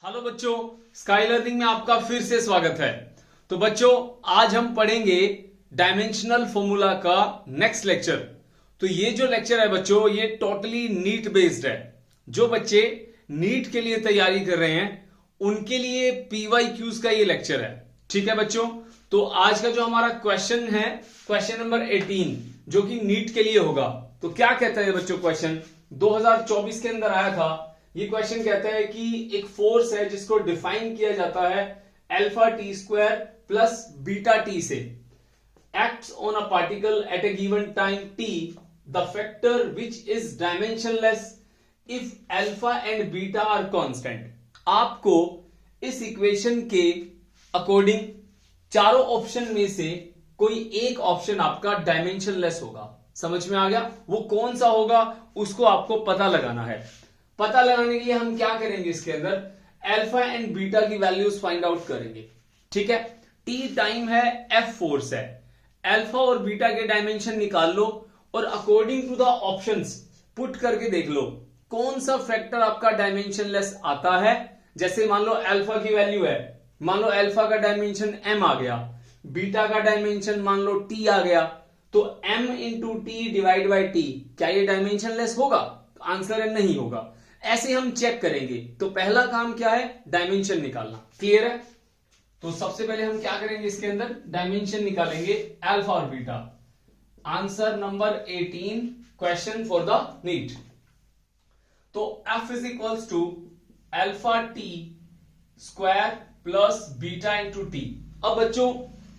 Hello बच्चों, sky learning में आपका फिर से स्वागत है। तो बच्चों, आज हम पढ़ेंगे डायमेंशनल फॉर्मूला का नेक्स्ट लेक्चर। तो ये जो लेक्चर है बच्चों, ये टोटली नीट बेस्ड है। जो बच्चे नीट के लिए तैयारी कर रहे हैं उनके लिए पीवाईक्यूज का ये लेक्चर है। ठीक है बच्चों, तो आज का जो हमारा क्वेश्चन है, क्वेश्चन नंबर 18, जो कि नीट के लिए होगा। तो क्या कहता है बच्चों क्वेश्चन, 2024 के अंदर आया था। ये क्वेश्चन कहता है कि एक फोर्स है जिसको डिफाइन किया जाता है alpha T square plus beta T से, acts on a particle at a given time t, the factor which is dimensionless if alpha and beta are constant। आपको इस इक्वेशन के अकॉर्डिंग चारों ऑप्शन में से कोई एक ऑप्शन आपका डायमेंशनलेस होगा। समझ में आ गया? वो कौन सा होगा उसको आपको पता लगाना है। पता लगाने के लिए हम क्या करेंगे, इसके अंदर अल्फा एंड बीटा की वैल्यूज फाइंड आउट करेंगे। ठीक है, टी टाइम है, एफ फोर्स है, अल्फा और बीटा के डायमेंशन निकाल लो और according to the options put करके देख लो कौन सा फैक्टर आपका डायमेंशनलेस आता है। जैसे मान लो अल्फा की वैल्यू है, मान लो अल्फा का डायमेंशन एम आ गया, बीटा का डायमेंशन मान लो टी आ गया, तो M into T divide by T, क्या ये डायमेंशनलेस होगा? आंसर है नहीं होगा। ऐसे हम चेक करेंगे। तो पहला काम क्या है, डायमेंशन निकालना। क्लियर है? तो सबसे पहले हम क्या करेंगे, इसके अंदर डायमेंशन निकालेंगे अल्फा और beta. Answer number 18, question for the NEET. तो F is equals to alpha T square plus beta into T. अब बच्चों,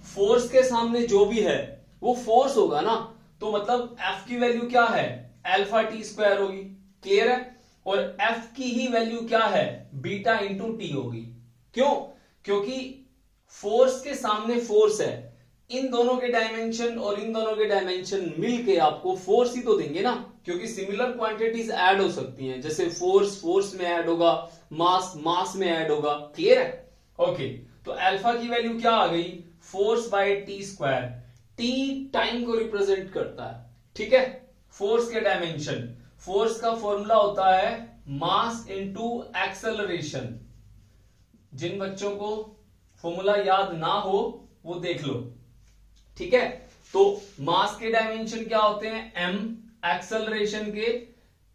फोर्स के सामने जो भी है वो फोर्स होगा ना, तो मतलब F की वैल्यू क्या है, अल्फा टी स्क्वायर होगी। क्लियर है? और F की ही वैल्यू क्या है, बीटा इंटू टी होगी। क्यों? क्योंकि फोर्स के सामने फोर्स है, इन दोनों के डायमेंशन और इन दोनों के डायमेंशन मिलके आपको फोर्स ही तो देंगे ना, क्योंकि सिमिलर क्वांटिटीज ऐड हो सकती हैं। जैसे फोर्स फोर्स में ऐड होगा, मास मास में ऐड होगा। क्लियर है? ओके, तो अल्फा की वैल्यू क्या आ गई, force by T square. T time को रिप्रेजेंट करता है। ठीक है, फोर्स के डायमेंशन, फोर्स का फॉर्मूला होता है मास इनटू एक्सेलरेशन। जिन बच्चों को फॉर्मूला याद ना हो वो देख लो। ठीक है, तो मास के डायमेंशन क्या होते हैं, एम, एक्सेलरेशन के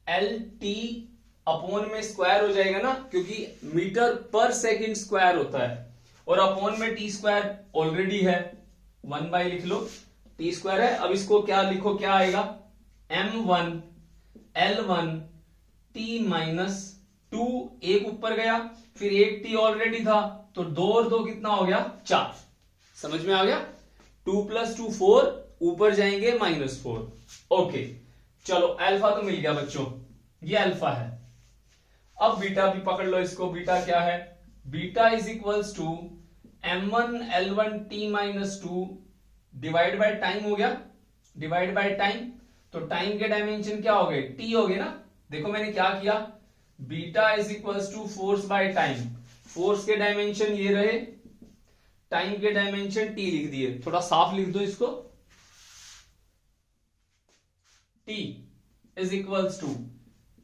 एल टी अपॉन में स्क्वायर हो जाएगा ना, क्योंकि मीटर पर सेकंड स्क्वायर होता है, और अपॉन में टी स्क्वायर ऑलरेडी है, 1 बाई लिख लो, टी स्क्वायर है। अब इसको क्या लिखो, क्या आएगा, m1 L1 टी माइनस 2, एक ऊपर गया, फिर एक टी ऑलरेडी था, तो 2 और 2 कितना हो गया, 4। समझ में आ गया? 2 प्लस 2 4, ऊपर जाएंगे -4। ओके, चलो अल्फा तो मिल गया बच्चों, ये अल्फा है। अब बीटा भी पकड़ लो इसको। बीटा क्या है, beta is equals to m1 L1 T minus 2 divide by time हो गया, डिवाइड बाय टाइम। तो टाइम के डायमेंशन क्या हो गए, टी हो गए ना। देखो मैंने क्या किया, beta is equals to force by time. Force के डायमेंशन ये रहे, टाइम के डायमेंशन टी लिख दिए। थोड़ा साफ लिख दो इसको, T is equals to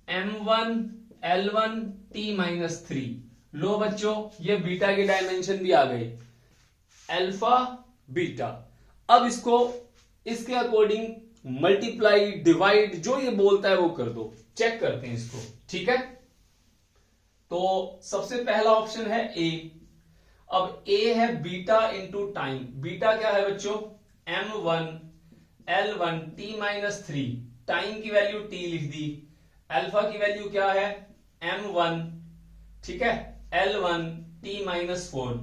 m1 L1 T minus 3। लो बच्चों, ये बीटा के डायमेंशन भी आ गए, अल्फा बीटा। अब इसको इसके अकॉर्डिंग मल्टीप्लाई डिवाइड जो ये बोलता है वो कर दो। चेक करते हैं इसको। ठीक है, तो सबसे पहला ऑप्शन है ए। अब ए है बीटा इंटू टाइम। बीटा क्या है बच्चों, m1 L1 T minus 3, time की वैल्यू टी लिख दी, अल्फा की वैल्यू क्या है, m1, ठीक है, L1 टी माइनस 4।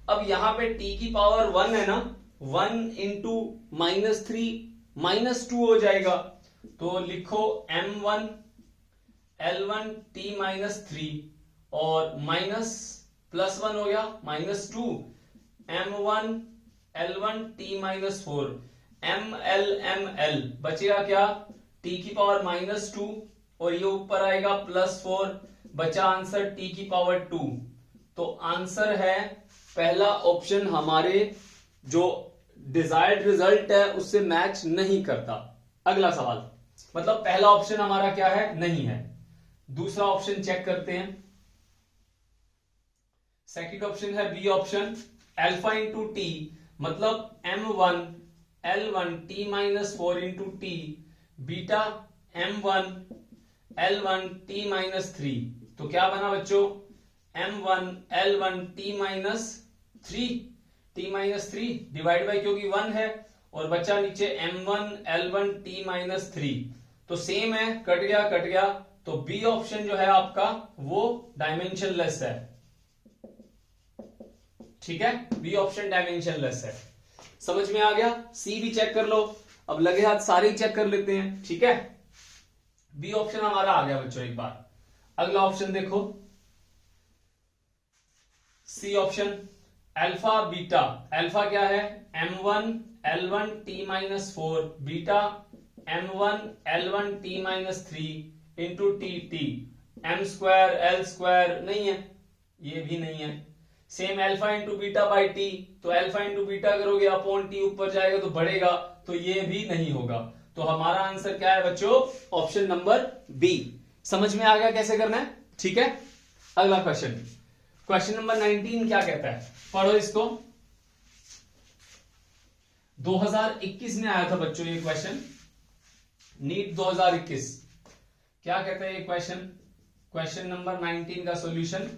अब यहां पे टी की पावर 1 है ना, 1 इंटू -3 -2 हो जाएगा, तो लिखो m1 L1 टी माइनस 3 और माइनस प्लस 1 हो गया -2, m1 L1 T minus 4, ml बचेगा क्या, t की पावर -2 और ये ऊपर आएगा +4, बचा आंसर t की पावर 2। तो आंसर है पहला ऑप्शन हमारे जो डिजायर्ड रिजल्ट है उससे मैच नहीं करता। अगला सवाल, मतलब पहला ऑप्शन हमारा क्या है, नहीं है। दूसरा ऑप्शन चेक करते हैं। सेकंड ऑप्शन है B option, alpha into T, मतलब m1 L1 t minus 4 into T, beta m1 L1 t minus 3। तो क्या बना बच्चों, m1 L1 t minus 3, t minus 3 divide by, क्योंकि 1 है और बच्चा नीचे m1 L1 t माइनस 3, तो सेम है, कट गया, तो बी ऑप्शन जो है आपका वो डायमेंशनलेस है। ठीक है, बी ऑप्शन डायमेंशनलेस है। समझ में आ गया? सी भी चेक कर लो, अब लगे हाथ सारे ही चेक कर लेते हैं। ठीक है, बी ऑप्शन हमारा आ गया बच्चों। एक बार अगला ऑप्शन देखो, C option, alpha beta. Alpha क्या है, m1 L1 t minus 4, beta m1 L1 t minus 3 into T, m square L square नहीं है, ये भी नहीं है। Same alpha into beta by T, तो अल्फा इंटू बीटा करोगे अपॉन टी, ऊपर जाएगा तो बढ़ेगा, तो ये भी नहीं होगा। तो हमारा आंसर क्या है बच्चों, ऑप्शन नंबर बी। समझ में आ गया कैसे करना है? ठीक है, अगला क्वेश्चन, क्वेश्चन नंबर 19 क्या कहता है, पढ़ो इसको। 2021 में आया था बच्चों ये क्वेश्चन, नीट 2021। क्या कहता है ये क्वेश्चन, क्वेश्चन नंबर 19 का सॉल्यूशन,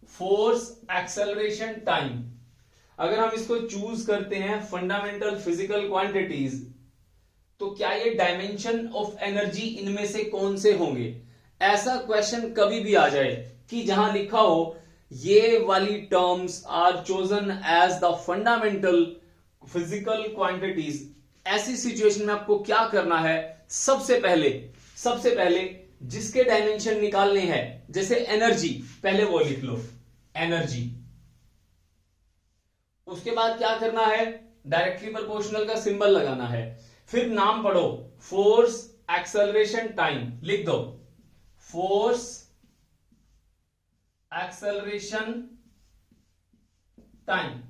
फोर्स एक्सेलरेशन टाइम। अगर हम इसको चूज करते हैं फंडामेंटल फिजिकल क्वांटिटीज, तो क्या ये डायमेंशन ऑफ एनर्जी इनमें से कौन से होंगे? ऐसा क्वेश्चन कभी भी आ जाए कि जहां लिखा हो ये वाली terms are chosen as the fundamental physical quantities, ऐसी सिचुएशन में आपको क्या करना है, सबसे पहले जिसके डायमेंशन निकालने हैं, जैसे एनर्जी, पहले वो लिख लो एनर्जी। उसके बाद क्या करना है, डायरेक्टली प्रोपोर्शनल का सिंबल लगाना है। फिर नाम पढ़ो, फोर्स एक्सेलरेशन टाइम लिख दो, फोर्स एक्सेलरेशन टाइम।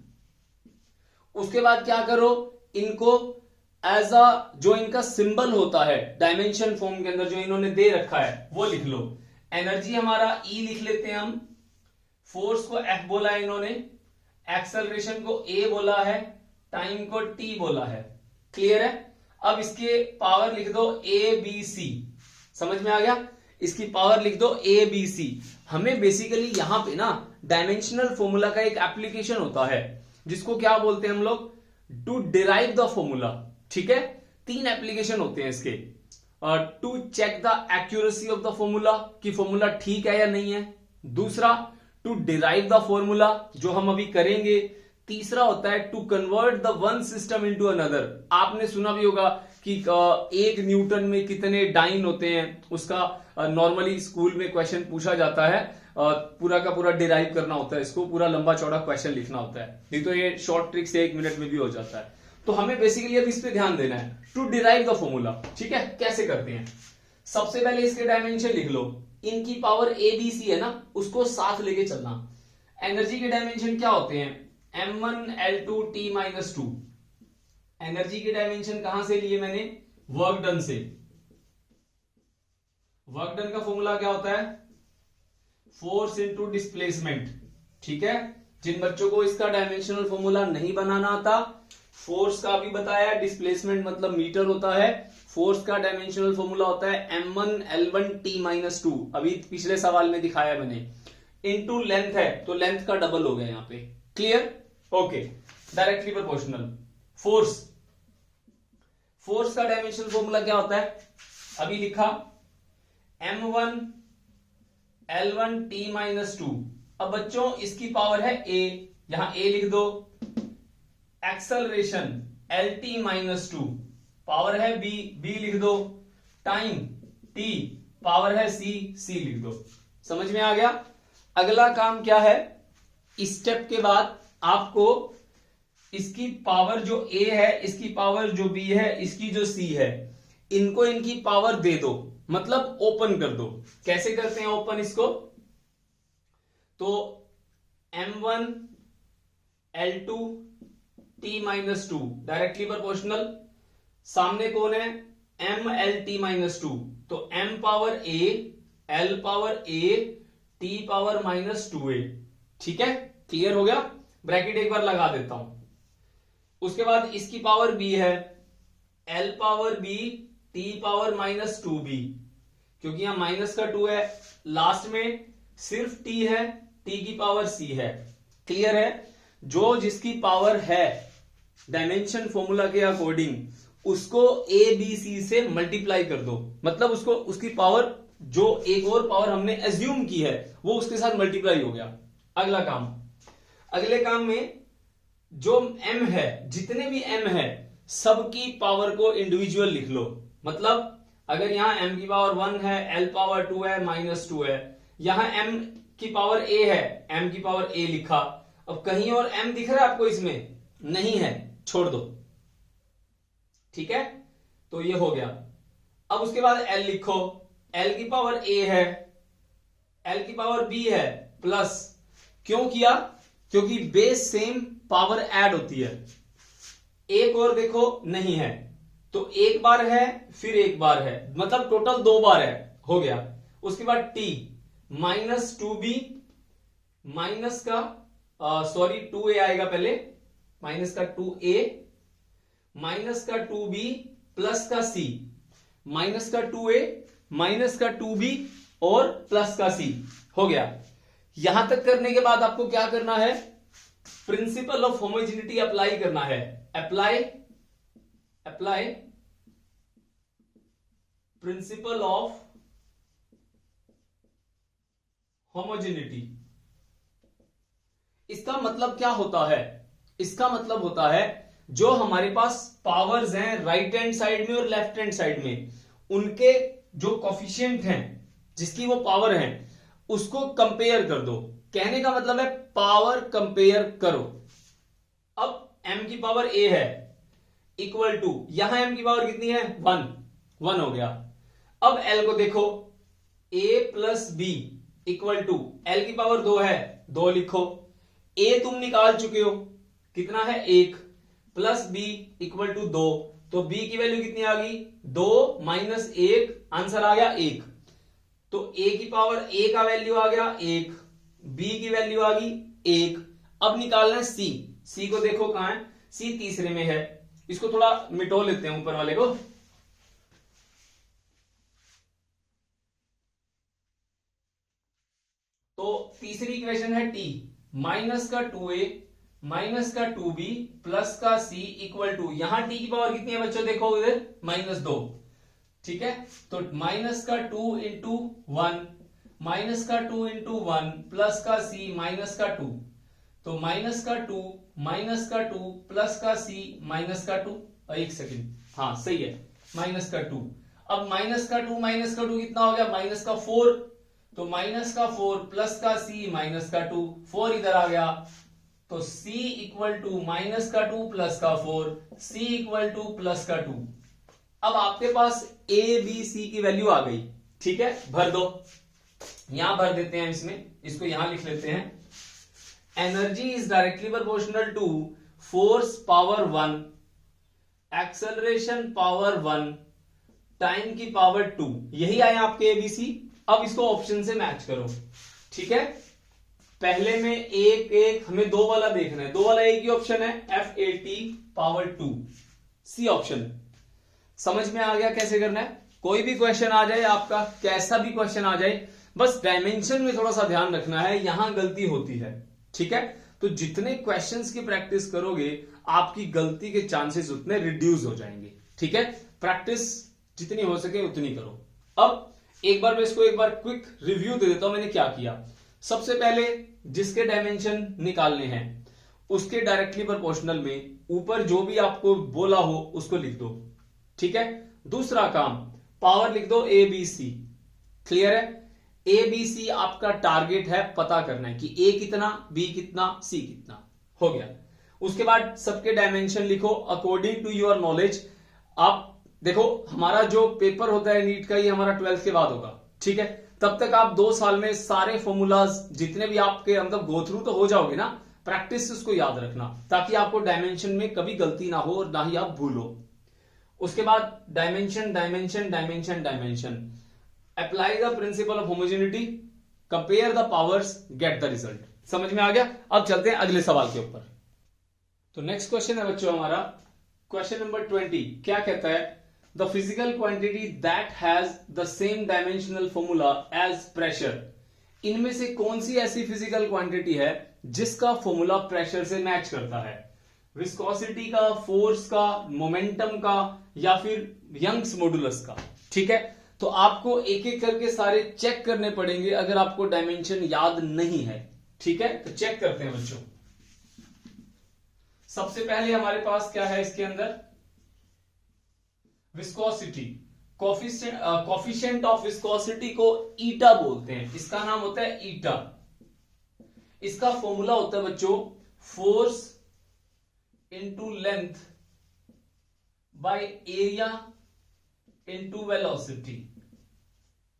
उसके बाद क्या करो, इनको एज अ जो इनका सिंबल होता है डायमेंशन फॉर्म के अंदर जो इन्होंने दे रखा है वो लिख लो। एनर्जी हमारा E लिख लेते हैं हम, फोर्स को F बोला है इन्होंने, एक्सेलरेशन को A बोला है, टाइम को T बोला है। क्लियर है? अब इसके पावर लिख दो ABC। समझ में आ गया? इसकी पावर लिख दो ABC। हमें बेसिकली यहां पे ना डायमेंशनल फॉर्मूला का एक एप्लीकेशन होता है जिसको क्या बोलते हैं हम लोग, टू डिराइव द फॉर्मूला। ठीक है, 3 एप्लीकेशन होते हैं इसके। To check the accuracy of the formula, कि फॉर्मूला ठीक है या नहीं है। दूसरा, टू डिराइव द फॉर्मूला, जो हम अभी करेंगे। तीसरा होता है to convert the one system into another. आपने सुना भी होगा कि 1 न्यूटन में कितने डाइन होते हैं, उसका नॉर्मली स्कूल में क्वेश्चन पूछा जाता है, पूरा का पूरा डिराइव करना होता है, इसको पूरा लंबा चौड़ा क्वेश्चन लिखना होता है, नहीं तो ये शॉर्ट ट्रिक से 1 मिनट में भी हो जाता है। तो हमें बेसिकली अब इस पे ध्यान देना है, टू डिराइव द फॉर्मूला। ठीक है, कैसे करते हैं, सबसे पहले इसके डायमेंशन लिख लो। इनकी पावर ABC है ना, उसको साथ लेके चलना। एनर्जी के डायमेंशन क्या होते हैं, m1 L2 t minus 2। Energy के डायमेंशन कहां से लिए मैंने, वर्क डन से। वर्क डन का फॉर्मूला क्या होता है, फोर्स इंटू डिस्प्लेसमेंट। ठीक है, जिन बच्चों को इसका डायमेंशनल फॉर्मूला नहीं बनाना आता, फोर्स का भी बताया, डिस्प्लेसमेंट मतलब मीटर होता है, फोर्स का डायमेंशनल फॉर्मूला होता है m1 L1 t माइनस 2, अभी पिछले सवाल में दिखाया मैंने, इनटू लेंथ है तो लेंथ का डबल हो गया यहां पे। Clear? Okay, directly proportional. Force का डायमेंशनल फॉर्मूला क्या होता है, अभी लिखा m1 L1 t माइनस 2। अब बच्चों इसकी पावर है A, यहां A लिख दो। एक्सेलरेशन LT माइनस 2, पावर है B लिख दो। टाइम T, पावर है C लिख दो। समझ में आ गया? अगला काम क्या है, इस स्टेप के बाद आपको इसकी पावर जो A है, इसकी पावर जो B है, इसकी जो C है, इनको इनकी पावर दे दो, मतलब ओपन कर दो। कैसे करते हैं ओपन इसको, तो m1 L2 t minus 2 directly proportional, सामने कौन है m LT माइनस 2, तो m power A, L power A, T power minus 2A। ठीक है, क्लियर हो गया? ब्रैकेट एक बार लगा देता हूं। उसके बाद इसकी पावर b है, l power b t power -2b, क्योंकि यहां माइनस का 2 है, लास्ट में सिर्फ t है, t की पावर c है। क्लियर है? जो जिसकी पावर है डायमेंशन फॉर्मूला के अकॉर्डिंग उसको a b c से मल्टीप्लाई कर दो, मतलब उसको उसकी पावर जो एक और पावर हमने एज्यूम की है वो उसके साथ मल्टीप्लाई हो गया। अगला काम, अगले काम में जो m है, जितने भी m है सबकी पावर को इंडिविजुअल लिख लो। मतलब अगर यहां m की पावर 1 है, l पावर 2 है, -2 है, यहां m की पावर a है, m की पावर a लिखा। अब कहीं और m दिख रहा है आपको इसमें? नहीं है, छोड़ दो। ठीक है, तो ये हो गया। अब उसके बाद l लिखो, l की पावर a है, l की पावर b है, प्लस क्यों किया? क्योंकि बेस सेम, पावर ऐड होती है। एक और देखो नहीं है, तो एक बार है फिर एक बार है, मतलब टोटल 2 बार है, हो गया। उसके बाद t -2b माइनस का 2a आएगा पहले, माइनस का 2a माइनस का 2b प्लस का c, माइनस का 2a माइनस का 2b और प्लस का c, हो गया। यहां तक करने के बाद आपको क्या करना है? प्रिंसिपल ऑफ होमोजेनिटी अप्लाई करना है। Apply principle of homogeneity. इसका मतलब क्या होता है? इसका मतलब होता है जो हमारे पास पावर्स हैं राइट हैंड साइड में और लेफ्ट हैंड साइड में, उनके जो कोफिशिएंट हैं, जिसकी वो पावर है, उसको कंपेयर कर दो। कहने का मतलब है पावर कंपेयर करो। अब m की पावर a है इक्वल टू, यहां m की पावर कितनी है? 1 हो गया। अब l को देखो, a plus b equal to, l की पावर 2 है, 2 लिखो। a तुम निकाल चुके हो, कितना है? 1, प्लस b इक्वल टू 2, तो b की वैल्यू कितनी आ गई? 2 माइनस 1, आंसर आ गया 1। तो a की पावर a का वैल्यू आ गया 1, b की वैल्यू आ गई 1। अब निकालना है c को देखो कहां है? c तीसरे में है, इसको थोड़ा मिटो लेते हैं ऊपर वाले को। तो तीसरी इक्वेशन है t माइनस का 2a माइनस का 2b प्लस का c इक्वल टू, यहां t की पावर कितनी है बच्चों? देखो इधर -2। ठीक है, तो माइनस का 2 इंटू 1 माइनस का 2 इंटू 1 प्लस का c माइनस का 2, तो माइनस का 2 माइनस का 2 प्लस का c माइनस का 2। एक सेकेंड, हाँ सही है, माइनस का 2। अब माइनस का 2 कितना हो गया? माइनस का 4, तो माइनस का 4 प्लस का c माइनस का 2, 4 इधर आ गया, तो c इक्वल टू माइनस का 2 प्लस का 4, c इक्वल टू प्लस का 2। अब आपके पास a b c की वैल्यू आ गई। ठीक है, भर दो, यहां भर देते हैं, इसमें इसको यहां लिख लेते हैं। Energy is directly proportional to force power 1, acceleration power 1, time की पावर 2। यही आए आपके एबीसी। अब इसको ऑप्शन से मैच करो। ठीक है, पहले में एक हमें 2 वाला देखना है, 2 वाला एक ही ऑप्शन है, FAT पावर 2, सी ऑप्शन। समझ में आ गया कैसे करना है? कोई भी क्वेश्चन आ जाए आपका, कैसा भी क्वेश्चन आ जाए, बस डायमेंशन में थोड़ा सा ध्यान रखना है, यहां गलती होती है। ठीक है, तो जितने क्वेश्चंस की प्रैक्टिस करोगे आपकी गलती के चांसेस उतने रिड्यूस हो जाएंगे। ठीक है, प्रैक्टिस जितनी हो सके उतनी करो। अब एक बार मैं इसको एक बार क्विक रिव्यू दे देता हूं मैंने क्या किया। सबसे पहले जिसके डायमेंशन निकालने हैं उसके डायरेक्टली प्रोपोर्शनल में ऊपर जो भी आपको बोला हो उसको लिख दो। ठीक है, दूसरा काम, पावर लिख दो ABC। क्लियर है? ABC आपका टारगेट है, पता करना है कि A कितना, B कितना, C कितना, हो गया। उसके बाद सबके डायमेंशन लिखो अकॉर्डिंग टू योर नॉलेज। आप देखो हमारा जो पेपर होता है नीट का, ये हमारा 12th के बाद होगा। ठीक है, तब तक आप 2 साल में सारे फॉर्मूलाज जितने भी आपके मतलब गो थ्रू तो हो जाओगे ना, प्रैक्टिस उसको याद रखना ताकि आपको डायमेंशन में कभी गलती ना हो और ना ही आप भूलो। उसके बाद dimension dimension dimension dimension, apply the principle of homogeneity, compare the powers, get the result. समझ में आ गया? अब चलते हैं अगले सवाल के ऊपर। तो नेक्स्ट क्वेश्चन है बच्चों हमारा क्वेश्चन नंबर 20। क्या कहता है? The physical quantity that has the same dimensional formula as pressure. इनमें से कौन सी ऐसी फिजिकल क्वांटिटी है जिसका फॉर्मूला प्रेशर से मैच करता है? विस्कोसिटी का, फोर्स का, मोमेंटम का, या फिर यंग्स मॉडुलस का। ठीक है, तो आपको एक एक करके सारे चेक करने पड़ेंगे अगर आपको डायमेंशन याद नहीं है। ठीक है, तो चेक करते हैं बच्चों। सबसे पहले हमारे पास क्या है इसके अंदर? विस्कोसिटी। कोफिशिएंट ऑफ विस्कोसिटी को ईटा बोलते हैं, इसका नाम होता है ईटा। इसका फॉर्मूला होता है बच्चों force into length by area into velocity.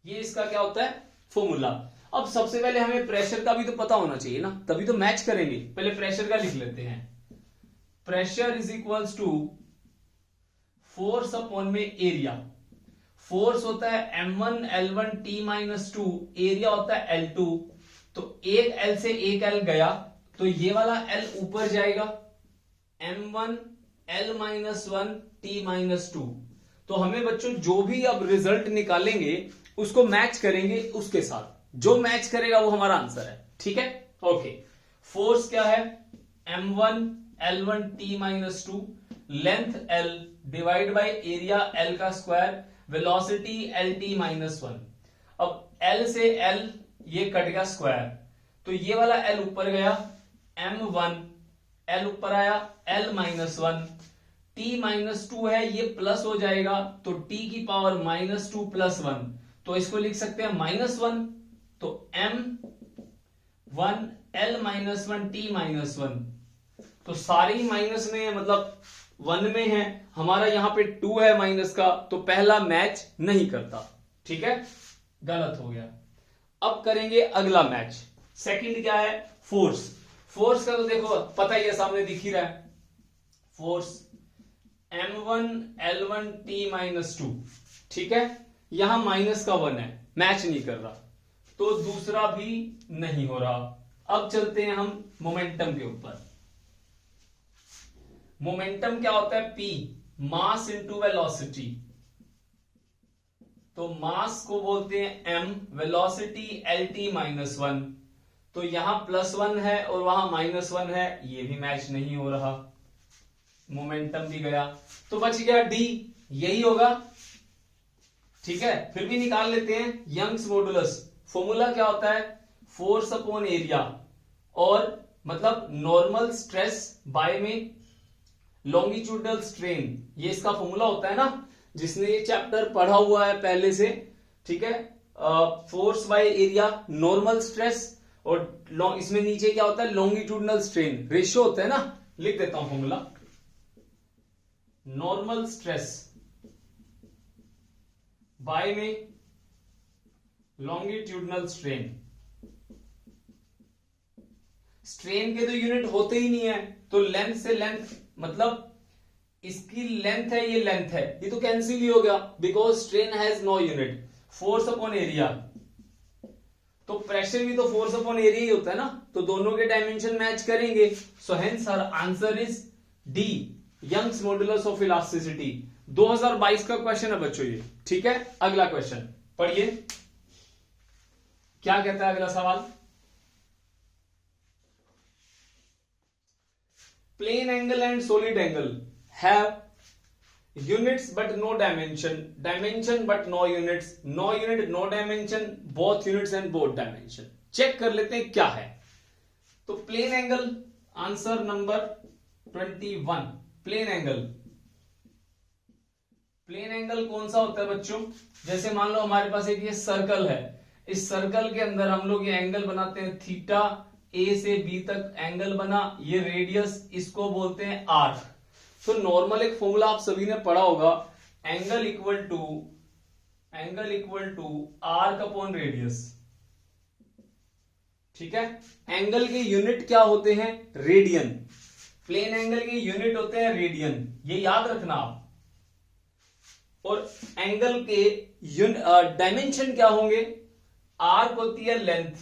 ये इसका क्या होता है? फॉर्मूला। अब सबसे पहले हमें प्रेशर का भी तो पता होना चाहिए ना, तभी तो मैच करेंगे। पहले प्रेशर का लिख लेते हैं। Pressure is equals to force upon में एरिया। फोर्स होता है m1 L1 T-2, एरिया होता है L2। तो एक L से एक L गया तो ये वाला L ऊपर जाएगा, m1 L-1 T-2। तो हमें बच्चों जो भी अब रिजल्ट निकालेंगे उसको मैच करेंगे उसके साथ, जो मैच करेगा वो हमारा आंसर है। ठीक है, ओके। फोर्स क्या है? m1 L1 T-2, length L divide by area L का स्क्वायर, वेलोसिटी LT-1। अब L से L ये कट गया स्क्वायर, तो ये वाला L ऊपर गया, m1 L ऊपर आया, L-1, T-2 है, ये प्लस हो जाएगा तो T की पावर -2 + 1, तो इसको लिख सकते हैं -1। तो m1 L-1 T-1, तो सारे ही माइनस में है, मतलब 1 में है। हमारा यहां पे 2 है माइनस का, तो पहला मैच नहीं करता। ठीक है, गलत हो गया। अब करेंगे अगला मैच। सेकंड क्या है? फोर्स। फोर्स का तो देखो पता ही है, सामने दिख ही रहा है। Force m1 L1 T-2। ठीक है, यहां माइनस का 1 है, मैच नहीं कर रहा, तो दूसरा भी नहीं हो रहा। अब चलते हैं हम मोमेंटम के ऊपर। मोमेंटम क्या होता है? P, mass into velocity. तो मास को बोलते हैं m, वेलोसिटी LT-1। तो यहां +1 है और वहां -1 है, ये भी मैच नहीं हो रहा, मोमेंटम भी गया। तो बच गया D, यही होगा। ठीक है, फिर भी निकाल लेते हैं यंग्स मॉडुलस। फॉर्मूला क्या होता है? फोर्स अपॉन एरिया, और मतलब नॉर्मल स्ट्रेस बाय में लॉन्गिट्यूडनल स्ट्रेन, ये इसका फॉर्मूला होता है ना, जिसने ये चैप्टर पढ़ा हुआ है पहले से। ठीक है, force by area, normal stress, और इसमें नीचे क्या होता है? लॉन्गिट्यूडनल स्ट्रेन, रेशियो होता है ना। लिख देता हूं फॉर्मूला, नॉर्मल स्ट्रेस बाय में लॉन्गिट्यूडनल स्ट्रेन। स्ट्रेन के तो यूनिट होते ही नहीं है, तो लेंथ से लेंथ, मतलब इसकी लेंथ है, ये लेंथ है, ये तो कैंसिल ही हो गया, because strain has no unit. Force upon area, तो प्रेशर भी तो फोर्स अपॉन एरिया ही होता है ना, तो दोनों के डायमेंशन मैच करेंगे। So hence our answer is D, Young's modulus of elasticity. 2022 का क्वेश्चन है बच्चों ये। ठीक है, अगला क्वेश्चन पढ़िए, क्या कहता है अगला सवाल? Plane angle and solid angle have units but no dimension, dimension but no units, no unit no dimension, both units and both dimension. Check कर लेते हैं क्या है। तो plane angle, answer number 21। Plane angle, plane angle कौन सा होता है बच्चों? जैसे मान लो हमारे पास एक ये सर्कल है, इस सर्कल के अंदर हम लोग ये एंगल बनाते हैं थीटा, ए से बी तक एंगल बना, ये रेडियस, इसको बोलते हैं आर्क। तो नॉर्मल एक फॉर्मूला आप सभी ने पढ़ा होगा, angle equal to arc upon radius. ठीक है, एंगल के यूनिट क्या होते हैं? रेडियन। प्लेन एंगल के यूनिट होते हैं रेडियन, ये याद रखना आप। और एंगल के डायमेंशन क्या होंगे? आर्क होती है लेंथ,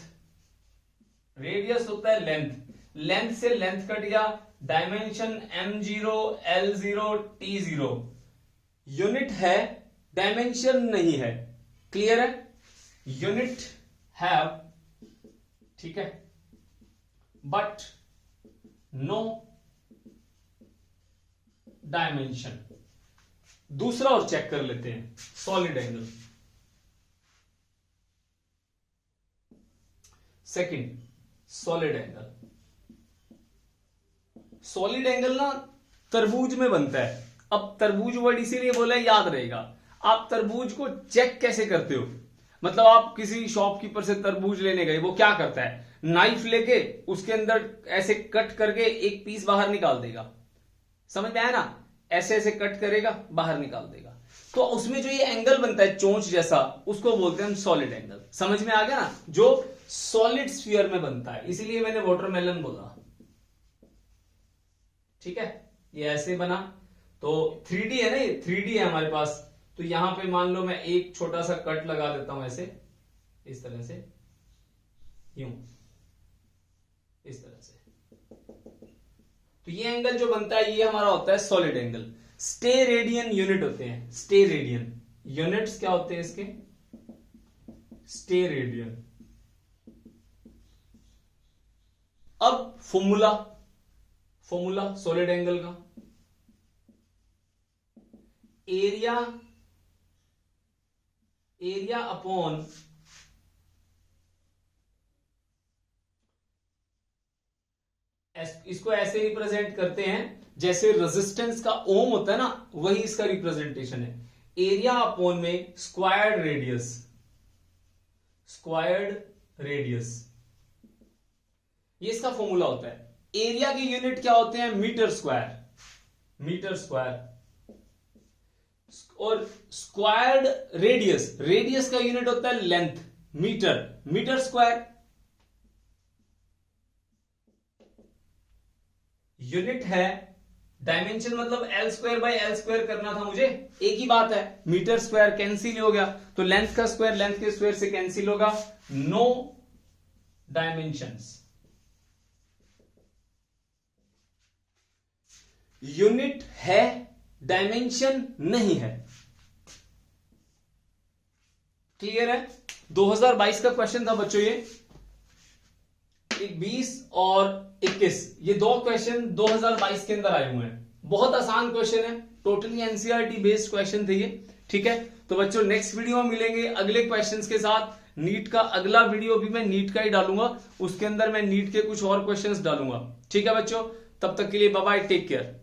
रेडियस होता है लेंथ, लेंथ से लेंथ कट गया, dimension m0 l0 t0, unit है डायमेंशन नहीं है, क्लियर है, यूनिट हैव, ठीक है, बट नो डायमेंशन। दूसरा और चेक कर लेते हैं, solid angle. Second, solid angle. Solid angle ना तरबूज में बनता है। अब तरबूज वर्ड इसीलिए बोला है, याद रहेगा। आप तरबूज को चेक कैसे करते हो? मतलब आप किसी शॉपकीपर से तरबूज लेने गए, वो क्या करता है, नाइफ लेके उसके अंदर ऐसे कट करके एक पीस बाहर निकाल देगा, समझ में आया ना, ऐसे ऐसे कट करेगा बाहर निकाल देगा। तो उसमें जो ये एंगल बनता है चोंच जैसा, उसको बोलते हैं हम सॉलिड एंगल। समझ में आ गया ना, जो सॉलिड स्फीयर में बनता है, इसीलिए मैंने वाटरमेलन बोला, ठीक है। ये ऐसे बना तो 3D है ना, ये 3D है हमारे पास। तो यहां पे मान लो मैं एक छोटा सा कट लगा देता हूं ऐसे, इस तरह से, यूं, इस तरह से। तो ये एंगल जो बनता है, ये हमारा होता है सॉलिड एंगल। स्टेरेडियन यूनिट होते हैं, स्टेरेडियन यूनिट्स क्या होते हैं इसके, स्टेरेडियन। अब फॉर्मूला, फॉर्मूला सॉलिड एंगल का, एरिया, एरिया अपॉन इसको ऐसे रिप्रेजेंट करते हैं जैसे रेजिस्टेंस का ओम होता है ना, वही इसका रिप्रेजेंटेशन है। एरिया अपॉन में स्क्वायर्ड रेडियस, स्क्वायर्ड रेडियस, ये इसका फॉर्मूला होता है। एरिया की यूनिट क्या होते हैं, मीटर स्क्वायर, मीटर स्क्वायर। और स्क्वायर्ड रेडियस, रेडियस का यूनिट होता है length, metre, metre square. Unit है डायमेंशन, मतलब L square by L square करना था मुझे, एक ही बात है, मीटर स्क्वायर कैंसिल हो गया, तो लेंथ का स्क्वायर लेंथ के स्क्वायर से कैंसिल होगा। नो डायमेंशंस, यूनिट है डायमेंशन नहीं है, क्लियर है। 2022 का क्वेश्चन था बच्चों, ये 20 और 21, ये दो क्वेश्चन 2022 के अंदर आए हुए हैं। बहुत आसान क्वेश्चन है, टोटली एनसीईआरटी बेस्ड क्वेश्चन थे ये, ठीक है। तो बच्चों नेक्स्ट वीडियो में मिलेंगे अगले क्वेश्चंस के साथ। नीट का अगला वीडियो भी मैं नीट का ही डालूंगा, उसके अंदर मैं नीट के कुछ और क्वेश्चंस डालूंगा, ठीक है बच्चों। तब तक के लिए बाय बाय, टेक केयर।